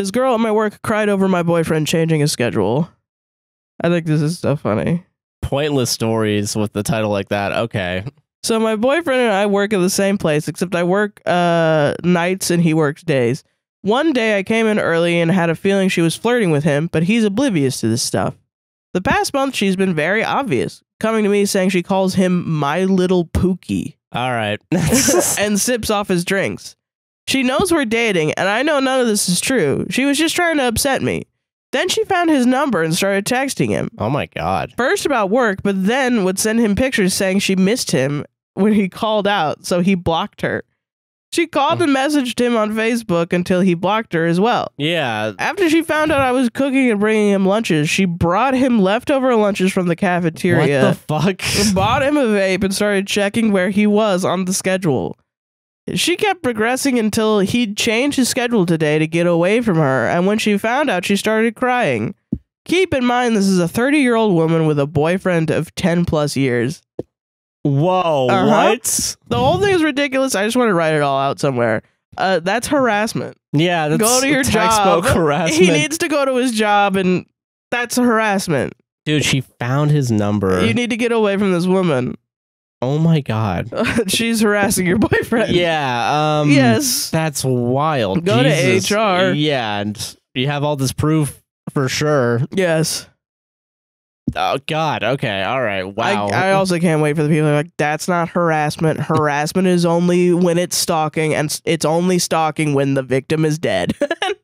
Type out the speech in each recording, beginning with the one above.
This girl at my work cried over my boyfriend changing his schedule. I think this is so funny. Pointless stories with the title like that. Okay. So my boyfriend and I work at the same place, except I work nights and he works days. One day I came in early and had a feeling she was flirting with him, but he's oblivious to this stuff. The past month, she's been very obvious, coming to me saying she calls him my little Pookie. All right. And sips off his drinks. She knows we're dating, and I know none of this is true. She was just trying to upset me. Then she found his number and started texting him. Oh my God. First about work, but then would send him pictures saying she missed him when he called out, so he blocked her. She called and messaged him on Facebook until he blocked her as well. Yeah. After she found out I was cooking and bringing him lunches, she brought him leftover lunches from the cafeteria. What the fuck? Bought him a vape and started checking where he was on the schedule. She kept progressing until he'd changed his schedule today to get away from her, and when she found out, she started crying. Keep in mind, this is a 30-year-old woman with a boyfriend of 10 plus years. Whoa, what? The whole thing is ridiculous. I just want to write it all out somewhere. That's harassment. Yeah, that's go to your textbook job. harassment. He needs to go to his job, and that's harassment. Dude, she found his number. You need to get away from this woman. Oh my God. She's harassing your boyfriend. Yeah, yes. That's wild. Go Jesus. to HR. Yeah, and you have all this proof for sure. Yes. Oh God. Okay. All right. Wow. I also can't wait for the people who are like, that's not harassment. Harassment is only when it's stalking, and it's only stalking when the victim is dead.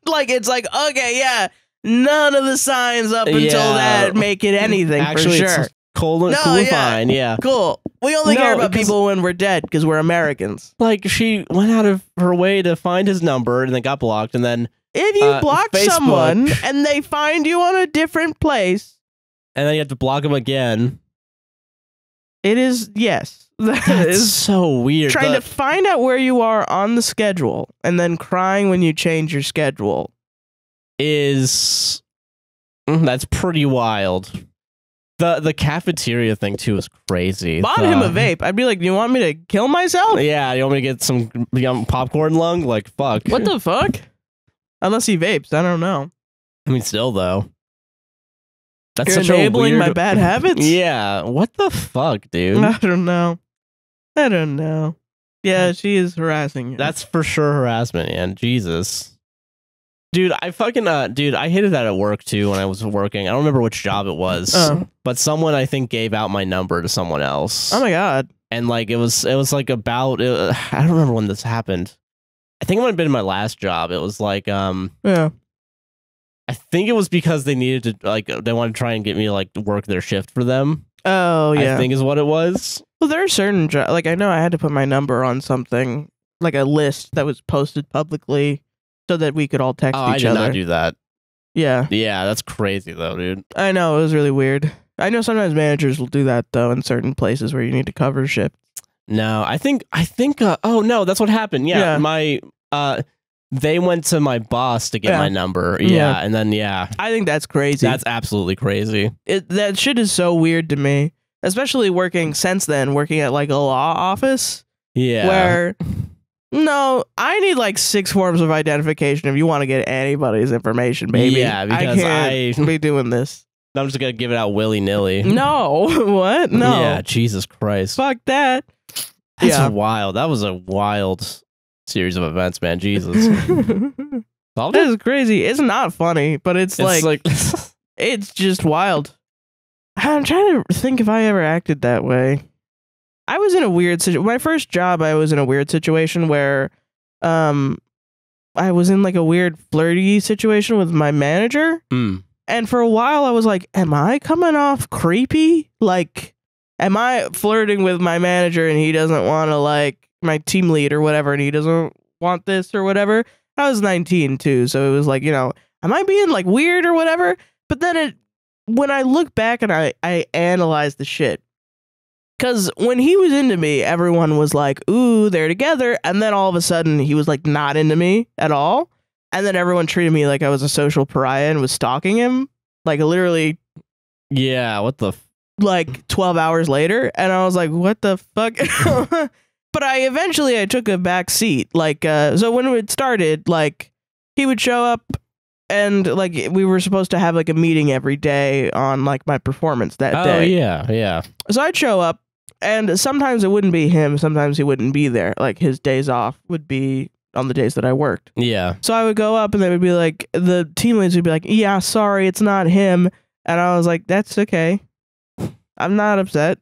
Like, it's like, okay, yeah, none of the signs up until that make it anything. Actually, for sure. It's cool and fine. Yeah. Cool. We only care about people when we're dead because we're Americans. Like, she went out of her way to find his number and then got blocked, and then if you block Facebook, someone and they find you on a different place, and then you have to block them again. It is, yes. That is so weird. Trying to find out where you are on the schedule and then crying when you change your schedule is that's pretty wild. The cafeteria thing too is crazy. Bought him a vape. I'd be like, you want me to kill myself? Yeah, you want me to get some popcorn lung? Like, fuck. What the fuck? Unless he vapes, I don't know. I mean, still though. That's You're such enabling a weird... my bad habits? Yeah. What the fuck, dude? I don't know. I don't know. Yeah, she is harassing you. That's for sure harassment, man. Jesus. Dude, I fucking dude, I hated that at work too when I was working. I don't remember which job it was, but someone I think gave out my number to someone else. Oh my God. And like it was like about I don't remember when this happened. I think it might have been my last job. It was like yeah. I think it was because they needed to like they wanted to try and get me to like work their shift for them. Oh yeah. I think is what it was. Well, there are certain jobs, like I know I had to put my number on something, like a list that was posted publicly so that we could all text each other. I did not do that. Yeah. Yeah, that's crazy though, dude. I know, it was really weird. I know sometimes managers will do that though in certain places where you need to cover shift. No, I think oh no, that's what happened. Yeah. My they went to my boss to get my number. Yeah, and then I think that's crazy. That's absolutely crazy. That shit is so weird to me, especially working at like a law office. Yeah. Where no, I need like 6 forms of identification if you want to get anybody's information, baby. Yeah, because I can't be doing this. I'm just gonna give it out willy-nilly. No. What? No. Yeah, Jesus Christ. Fuck that. That's wild. That was a wild series of events, man. Jesus. That is crazy. It's not funny, but it's like it's just wild. I'm trying to think if I ever acted that way. I was in a weird situation. My first job, I was in a weird situation where I was in like a weird flirty situation with my manager. And for a while I was like, am I coming off creepy? Like, am I flirting with my manager and he doesn't want to, like, my team lead or whatever, and he doesn't want this or whatever? I was 19 too, so it was like, you know, am I being like weird or whatever? But then when I look back and I analyze the shit, because when he was into me, everyone was like, ooh, they're together. And then all of a sudden he was like not into me at all. And then everyone treated me like I was a social pariah and was stalking him. Like literally. Yeah, what the? Like 12 hours later. And I was like, what the fuck? But I took a back seat. Like, so when it started, like he would show up And like we were supposed to have like a meeting every day on like my performance that day. Oh yeah. So I'd show up, and sometimes it wouldn't be him. Sometimes he wouldn't be there. Like his days off would be on the days that I worked. Yeah. So I would go up, and they would be like, the team leads would be like, "Yeah, sorry, it's not him." And I was like, "That's okay. I'm not upset."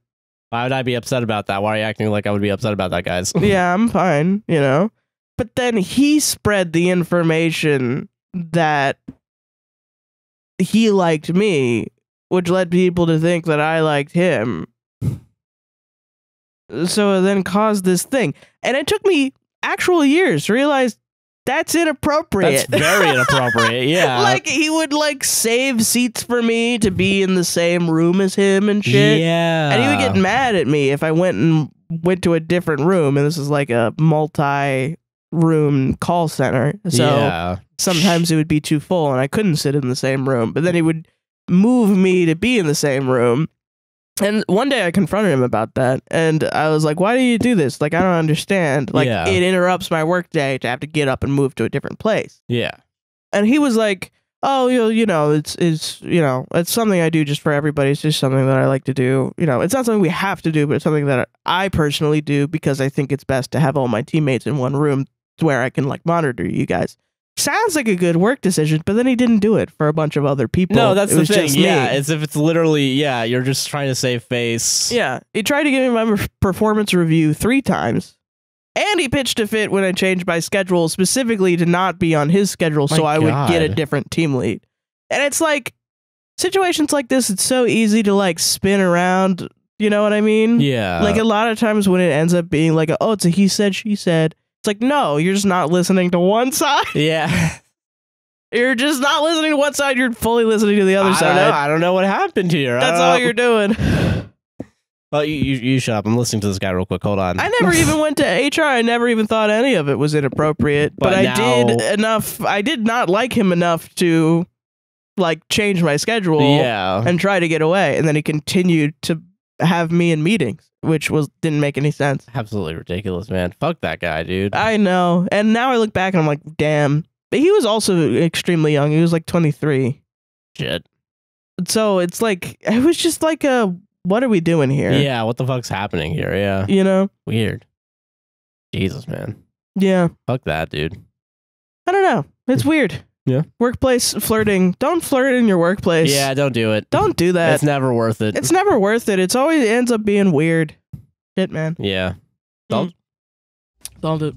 Why would I be upset about that? Why are you acting like I would be upset about that, guys? Yeah, I'm fine. You know. But then he spread the information that he liked me, which led people to think that I liked him. So it then caused this thing. And it took me actual years to realize that's inappropriate. That's very inappropriate, yeah. Like, he would, like, save seats for me to be in the same room as him and shit. Yeah. And he would get mad at me if I went to a different room, and this is like a multi-room call center. So sometimes it would be too full, and I couldn't sit in the same room. But then he would move me to be in the same room. And one day I confronted him about that, and I was like, why do you do this? Like, I don't understand. Like, it interrupts my work day to have to get up and move to a different place. Yeah. And he was like, oh, you know, it's you know, it's something I do just for everybody. It's just something that I like to do. You know, it's not something we have to do, but it's something that I personally do because I think it's best to have all my teammates in one room where I can, like, monitor you guys. Sounds like a good work decision, but then he didn't do it for a bunch of other people. No, that's the thing. Yeah, me. as if it's literally, you're just trying to save face. Yeah, he tried to give me my performance review 3 times, and he pitched a fit when I changed my schedule specifically to not be on his schedule, so I would get a different team lead. And it's like, situations like this, it's so easy to, like, spin around, you know what I mean? Yeah. Like, a lot of times when it ends up being like, oh, it's a he said, she said, it's like, no, you're just not listening to one side. Yeah. You're just not listening to one side. You're fully listening to the other side. I don't know what happened here. That's all you're doing. Well, you shut up. I'm listening to this guy real quick. Hold on. I never even went to HR. I never even thought any of it was inappropriate. But I did enough. I did not like him enough to, like, change my schedule and try to get away. And then he continued to have me in meetings, which didn't make any sense. Absolutely ridiculous, man. Fuck that guy, dude. I know. And now I look back and I'm like, damn. But he was also extremely young. He was like 23. Shit. So it's like, it was just like what are we doing here? Yeah, what the fuck's happening here? Yeah. You know? Weird. Jesus, man. Yeah. Fuck that, dude. I don't know. It's weird. Yeah. Workplace flirting. Don't flirt in your workplace. Yeah, don't do it. Don't do that. It's never worth it. It's never worth it. It's always ends up being weird. Shit, man. Yeah. Don't do it.